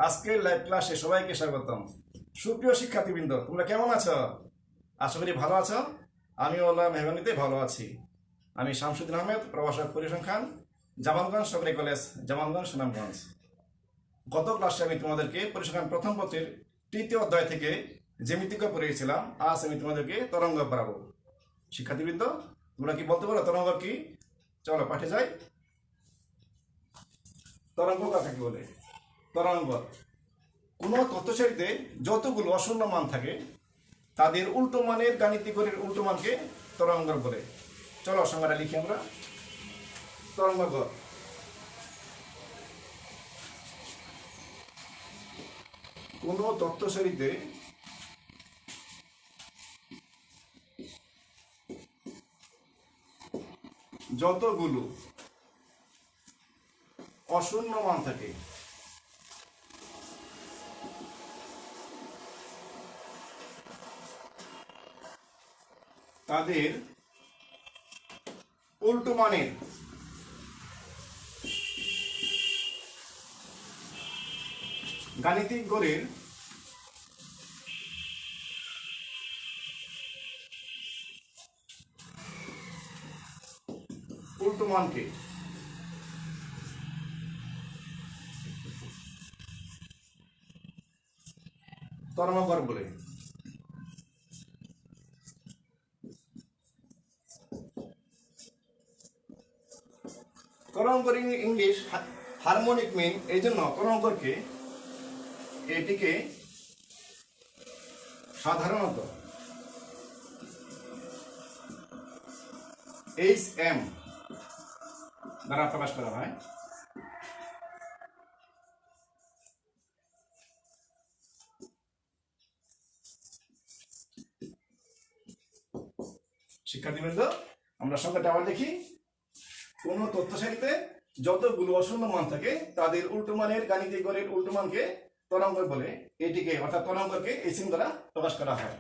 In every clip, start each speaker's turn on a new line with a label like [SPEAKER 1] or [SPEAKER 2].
[SPEAKER 1] আজকের লাইভ ক্লাসে সবাইকে স্বাগতম। সুপ্রিয় শিক্ষার্থীবৃন্দ, তোমরা কেমন আছো? আশা করি ভালো আছো। আমি আল্লাহর মেহরবানিতে ভালো আছি। আমি শামসুদ্দিন আহমেদ, প্রভাষক পরিসংখ্যান, জামালগঞ্জ সরকারি কলেজ, জামালগঞ্জ, সুনামগঞ্জ। গত ক্লাসে আমি তোমাদেরকে পরিসংখ্যান প্রথম পত্রের তৃতীয় অধ্যায় থেকে জ্যামিতিক পড়িয়েছিলাম। আজ আমি তোমাদেরকে তরঙ্গ পড়াবো। শিক্ষার্থীবৃন্দ, তোমরা কি বলতে পারো তরঙ্গ কি? চলো পাঠে যাই। তরঙ্গ কাকে বলে? তরঙ্গ কোনো তথ্যসারিতে যতগুলো অশূন্য মান থাকে তাদের উল্টো মানের গাণিতিক গড়ের উল্টো মানকে তরঙ্গ বলে। চলো সংজ্ঞাটা লিখি আমরা। তরঙ্গ গড় কোনো তথ্যসারিতে যতগুলো অশূন্য মান থাকে তাদের উল্টো মানের গাণিতিক গড়ের উল্টো মানকে তরঙ্গ গড় বলে। তরঙ্গ ইংলিশ হারমোনিক মিন, এই জন্য তরঙ্গকে এটিকে সাধারণত HM দ্বারা প্রকাশ করা হয়। শিক্ষার্থীবৃন্দ, আমরা সংখ্যাটা আবার দেখি। কোন তথ্যসারিতে যতগুলো অশূন্য মান থাকে তাদের উল্টো মানের গাণিতিক গড়ের উল্টো মানকে তরঙ্গ বলে। এটিকে অর্থাৎ তরঙ্গকে HM দ্বারা প্রকাশ করা হয়।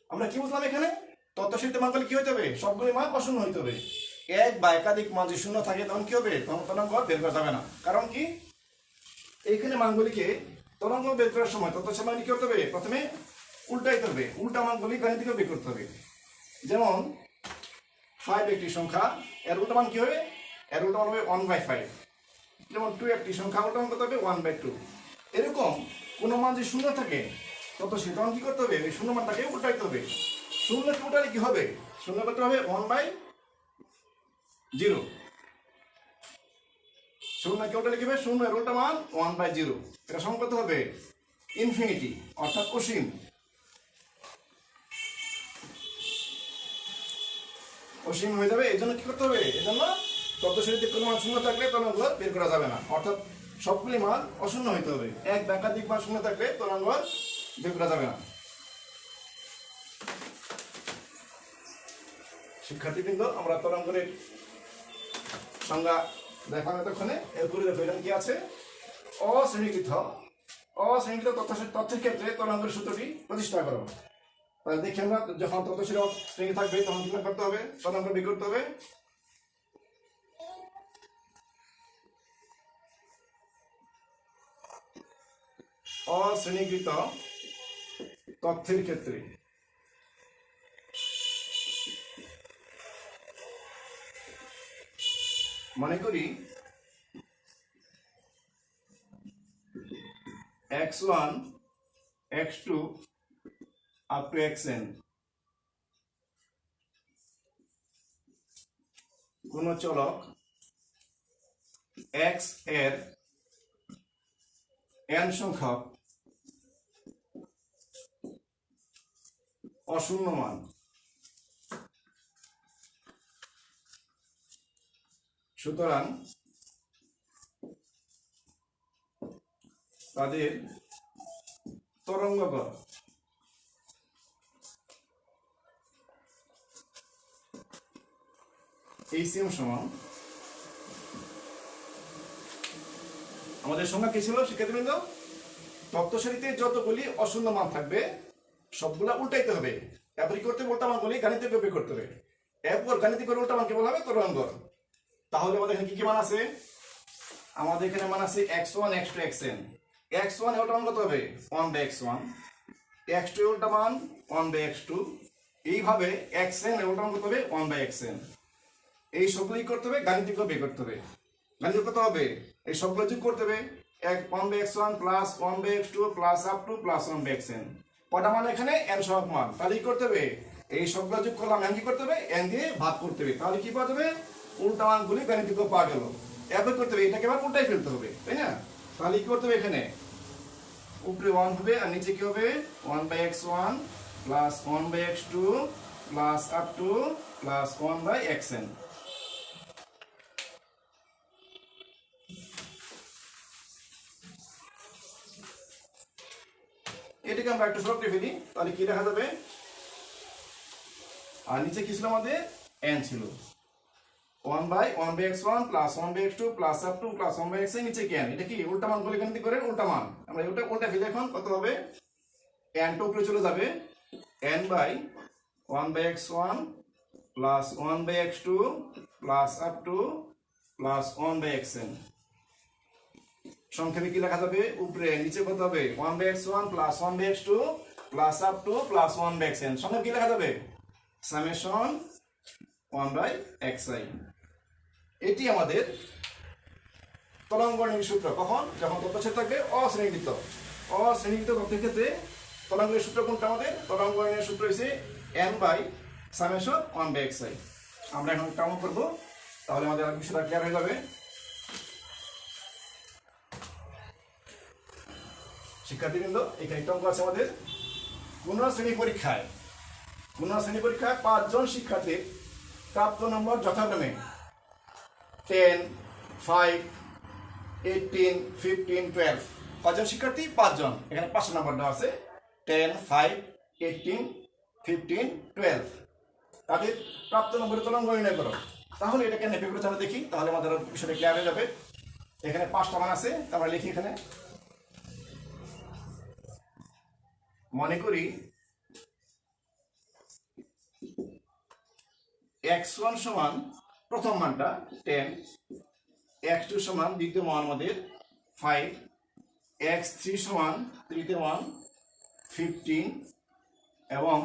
[SPEAKER 1] আমরা কি বুঝলাম এখানে? তথ্যসারিতে মান কি হইতে হবে? সবগুলো মান অশূন্য হইতে হবে। এক বা একাধিক মান যদি শূন্য থাকে তখন কি হবে? তখন তরঙ্গ বের করা যাবে না। কারণ কি? এইখানে মানগুলিকে তরঙ্গ বের করার সময় তথ্যসারি কি করতে হবে? প্রথমে উল্টাইতে হবে। উল্টা মানগুলি গাণিতিক বের করতে হবে। যেমন 5 একটি সংখ্যা, এর উল্টা মান কি হবে? এর উল্টা মান হবে 1/5। যেমন 2 একটি সংখ্যা, উল্টা মান কত হবে? 1/2। এরকম কোনো মান যদি শূন্য থাকে তথ্যসারি তখন কি করতে হবে? এই শূন্য মানটাকে উল্টাইতে হবে। শূন্যকে উল্টালে কি হবে? শূন্য করতে হবে 1/0। শূন্যকে উল্টালে কি হবে? শূন্য এর উল্টা মান 1/0। এটা সমান করতে হবে ইনফিনিটি, অর্থাৎ অসীম। অসীম হয়ে যাবে। এই জন্য কি করতে হবে? এই জন্য তথ্যসারিতে কোনো মান শূন্য থাকলে তরঙ্গ বের করা যাবে না। অর্থাৎ সবগুলি মান অশূন্য হইতে হবে। এক বা একাধিক মান শূন্য থাকলে তরঙ্গ বের করা যাবে না। শিক্ষার্থীবৃন্দ, আমরা তরঙ্গের সংজ্ঞা দেখানো এতক্ষণে। এরপরে দেখো এখানে কি আছে? অশ্রেণীকৃত তথ্যের ক্ষেত্রে তরঙ্গের সূত্রটি প্রতিষ্ঠা করো। তাহলে দেখি আমরা, যখন তথ্যসারি শ্রেণী থাকবে তখন কি করতে হবে? তরঙ্গ বের করতে হবে। অশ্রেণীকৃত তথ্যের ক্ষেত্রে মনে করি x1 x2 up to xn কোন চলক x এর n সংখ্যক অশূন্য মান সুতরাং তাদের তরঙ্গ গড় HM সমান আমাদের সংজ্ঞা কি ছিল শিক্ষার্থীবৃন্দ? তথ্যসারিতে যতগুলি অশূন্য মান থাকবে সবগুলা উল্টাইতে হবে। এরপর কি করতে হবে? উল্টা মানগুলি গাণিতিক বের করতে হবে। এরপর গাণিতিক উল্টা মান কি বলা হবে? তরঙ্গ। তাহলে আমাদের এখানে কি কি মান আছে? আমাদের এখানে মান আছে x1 x2 xn। x1 এর উল্টা মান কত হবে 1/x1, x2 এর উল্টা মান 1/x2, এইভাবে xn এর উল্টা মান কত হবে 1/xn। এই সবগুলো কি করতে হবে গাণিতিক বের করতে হবে। গাণিতিক কত হবে এই সবগুলো যোগ করতে হবে 1/x1 plus 1/x2 plus up to plus 1/xn। কটা মান এখানে n সহগ মান, তাহলে কি করতে হবে এই সবগুলো যোগ করলাম n কি করতে হবে n দিয়ে ভাগ করতে হবে, তাহলে কি পাওয়া যাবে উল্টা মানগুলি গাণিতিক পাওয়া গেল। এবার করতে হবে এটাকে আবার উল্টাই ফেলতে হবে, তাই না? তাহলে কি করতে হবে এখানে উপরে 1 হবে আর নিচে কি হবে 1/x1 plus 1/x2 plus up to plus 1/xn। এটাকে আমরা একটু সরতে ফেলি, তাহলে কি দেখা যাবে আর নিচে কি ছিল আমাদের n ছিল 1/1/x1 plus 1/x2 plus up to plus 1/xn, নিচে কি n, এটা কি উল্টা মান বলে গাণিতিক করে উল্টা মান। আমরা এটা উল্টা ফেলি, এখন কত হবে n টা উপরে চলে যাবে n/1/x1 plus 1/x2 plus up to plus 1/xn। সংক্ষেপে কি লেখা যাবে উপরে নিচে কত হবে 1/x1 plus 1/x2 plus up to plus 1/xn। সংক্ষেপে কি লেখা যাবে সামেশন 1/xi। এটি আমাদের তরঙ্গ নির্ণয়ের সূত্র। কখন? যখন তথ্যচ্ছেদ থাকবে অশ্রেণীকৃত। অশ্রেণীকৃত তথ্যের ক্ষেত্রে তরঙ্গের সূত্র কোনটা আমাদের? তরঙ্গ নির্ণয়ের সূত্র হচ্ছে n/summation 1/xi। আমরা এখন কাম করব, তাহলে আমাদের বিষয়টা ক্লিয়ার হয়ে যাবে। শিক্ষার্থীবৃন্দ, এখানে একটা অঙ্ক আছে আমাদের। কোন শ্রেণী পরীক্ষায় 5 জন শিক্ষার্থীর প্রাপ্ত নম্বর যথাক্রমে 10, 5, 18, 15, 12। কজন শিক্ষার্থী? 5 জন। এখানে 5 নম্বর দেওয়া আছে 10, 5, 18, 15, 12। তাদের প্রাপ্ত নম্বরের তরঙ্গ নির্ণয় করো। তাহলে এটাকে নেপে করে আমরা দেখি, তাহলে আমাদের বিষয়টা ক্লিয়ার হয়ে যাবে। এখানে 5টা মান আছে, আমরা লিখি এখানে। মনে করি x1 সমান প্রথম মানটা 10, x2 সমান দ্বিতীয় মান আমাদের 5, x3 সমান তৃতীয় মান 15 এবং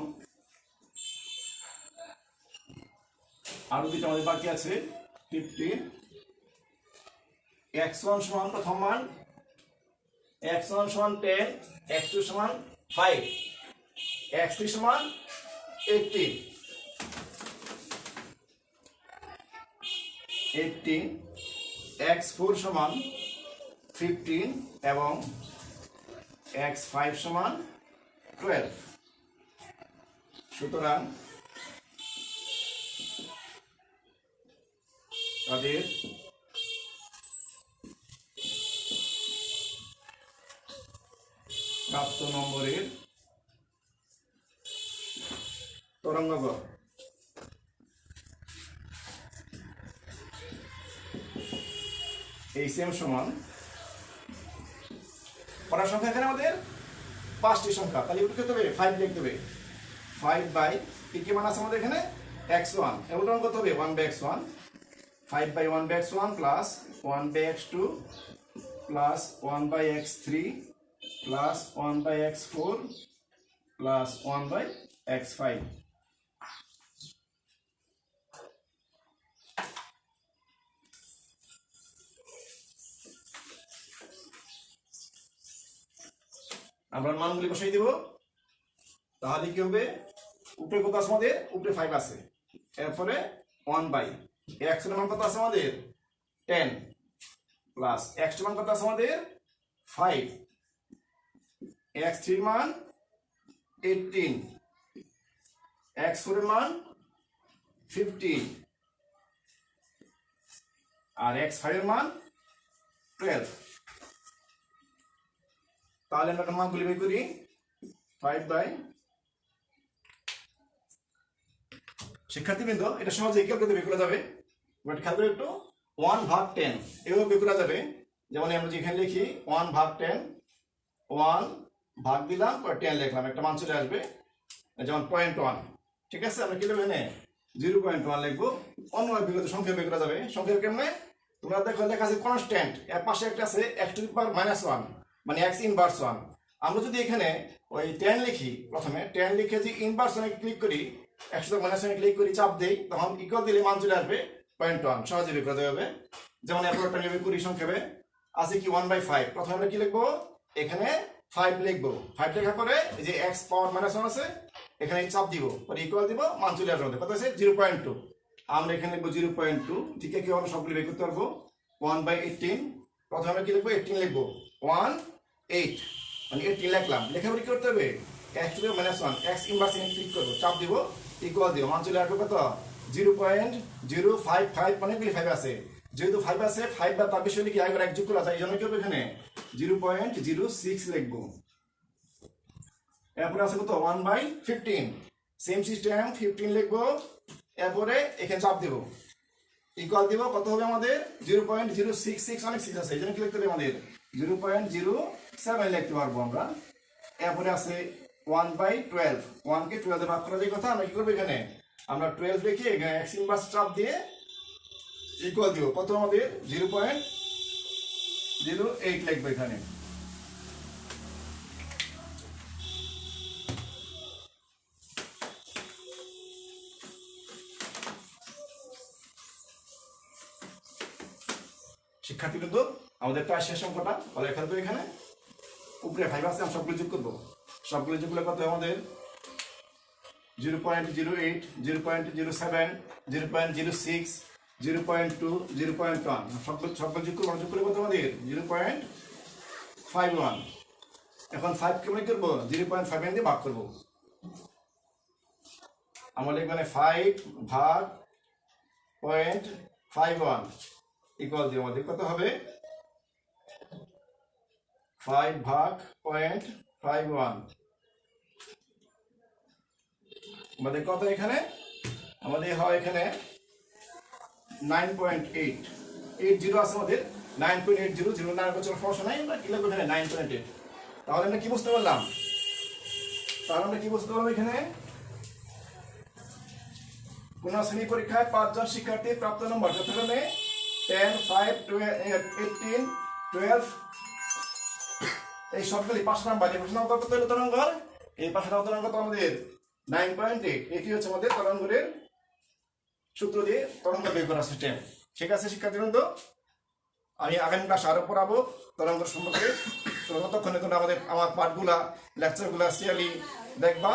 [SPEAKER 1] আরো দুটো আমাদের বাকি আছে 15। x1 সমান প্রথম মান, x1 সমান 10, x2 সমান 5, x3 সমান 18, x4 সমান 15 এবং x5 সমান 12। সুতরাং তাদের প্রাপ্ত নম্বরের তরঙ্গগড় HM সমান কটা সংখ্যা? এখানে আমাদের 5টি সংখ্যা, তাহলে এটা করতে হবে 5 লিখতে হবে। 5 বাই কি মান আছে আমাদের এখানে x1, এর মান কত হবে 1/x1, 5 by 1/x1 plus 1/x2 plus 1/x3 plus 1/x4 plus 1/x5। আমরা মানগুলি বসাই দেব, তাহলে কি হবে উপরে কত আছে আমাদের? উপরে 5 আছে, এরপরে 1/x এর মান কত আছে আমাদের 10 প্লাস x এর মান কত আছে আমাদের 5, x3 এর মান 18, x4 এর মান 15 আর x5 এর মান 12। তাহলে আমরা মানগুলি বের করি। 5 বাই, শিক্ষার্থীবৃন্দ এটা সহজে ক্যালকুলেটরে বের করা যাবে, বাট খেয়াল করে একটু 1/10 এভাবে বের করা যাবে। যেমন আমরা যেখানে লিখি 1/10, 1 ভাগ দিলাম পর 10 লিখলাম, একটা মান চলে আসবে যেমন 0.1। ঠিক আছে, আমরা কি লিখবো এখানে 0.1 লিখবো। অন্যভাবে বিগত সংখ্যা বের করা যাবে। সংখ্যা কেমনে? তোমরা দেখো লেখা আছে কনস্ট্যান্ট, এর পাশে একটা আছে x টু দি পাওয়ার -1 মানে x ইনভার্স 1। আমরা যদি এখানে ওই 10 লিখি, প্রথমে 10 লিখে যদি ইনভার্স 1 ক্লিক করি, x টু দি -1 ক্লিক করি, চাপ দেই, তখন ইকুয়াল দিলে মান চলে আসবে 0.1, সহজে বের করা যাবে। যেমন এরপরটা নিয়ে করি সংক্ষেপে, আছে কি 1/5, প্রথমে আমরা কি লিখবো, এখানে 5 লিখবো, 5 লেখার পরে এই যে x পাওয়ার -1 আছে, এখানে চাপ দিব, পরে ইকুয়াল দিব, মান চলে আসবে কত আছে 0.2। আমরা এখানে লিখবো 0.2, ঠিক আছে, আমরা সবগুলো বের করতে পারবো। 1/18, প্রথমে আমরা কি লিখবো, 18 লিখবো, 18 মানে 18 লিখলাম, লেখা পরে কি করতে হবে, x to the -1 x inverse A click করবো, চাপ দিব, ইকুয়াল দিব, মান চলে আসবে কত 0.055, অনেকগুলি 5 আছে, যেহেতু 5 আছে 5 বা তার বেশি হলে কি আগে এক যোগ করা যায়, এই জন্য কি হবে এখানে 0.06 লিখবো। এরপরে আছে কত 1/15, সেম সিস্টেম 15 লিখবো, এরপরে এখানে চাপ দেব, ইকুয়াল দিব, কত হবে আমাদের 0.066, অনেক 6 আছে, এই জন্য কি লিখতে হবে আমাদের 0.07 লিখতে পারবো আমরা। এরপরে আছে 1/12, 1 কে 12 দিয়ে ভাগ করা যায় কথা, আমরা কি করবো এখানে, আমরা 12 লিখে এখানে x ইনভার্স চাপ দিয়ে ইকুয়াল দিব, কত আমাদের 0.08 লিখবো এখানে। শিক্ষার্থী কিন্তু আমাদের প্রায় শেষ অঙ্কটা বলে এখানে, তো এখানে উপরে 5 আছে, আমরা সবগুলো যোগ করবো, সবগুলো যোগ করলে কত আমাদের 0.08, 0.07, 0.06, 0.2, 0.1, সবগুলো যোগ করবো, যোগ করলে কত আমাদের 0.51। এখন 5 কে আমরা করবো 0.5 দিয়ে ভাগ করবো, আমাদের এখানে 5 ভাগ 0.51 ইকুয়াল দিয়ে আমাদের কত হবে 5 ভাগ 0.51, আমাদের কত এখানে, আমাদের হয় এখানে 9.8 আছে, আমাদের 9.80, 09 বছর সমস্যা নাই, আমরা কি লিখবো এখানে 9.8। তাহলে আমরা কি বুঝতে পারলাম, এখানে কোন শ্রেণী পরীক্ষায় 5 জন শিক্ষার্থী প্রাপ্ত নম্বর যথাক্রমে 10, 5, 18, 12, এই সবগুলি 5 নাম্বার, এই 5 নাম্বার কত হলো তরঙ্গের, এই 5 নাম্বার তরঙ্গ তো আমাদের 9.8, এটি হচ্ছে আমাদের তরঙ্গের সূত্র দিয়ে তরঙ্গ বের করার সিস্টেম। ঠিক আছে শিক্ষার্থীবৃন্দ, আমি আগামী ক্লাস আরো পড়াবো তরঙ্গ সম্পর্কে, ততক্ষণে তোমরা আমার পাঠগুলা লেকচারগুলা সিরিয়ালি দেখবা।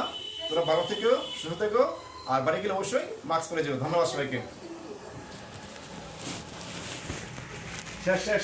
[SPEAKER 1] তোমরা ভালো থেকো, সুস্থ থেকো, আর বাড়ি গেলে অবশ্যই মাস্ক পরে যাবে। ধন্যবাদ সবাইকে। শেষ।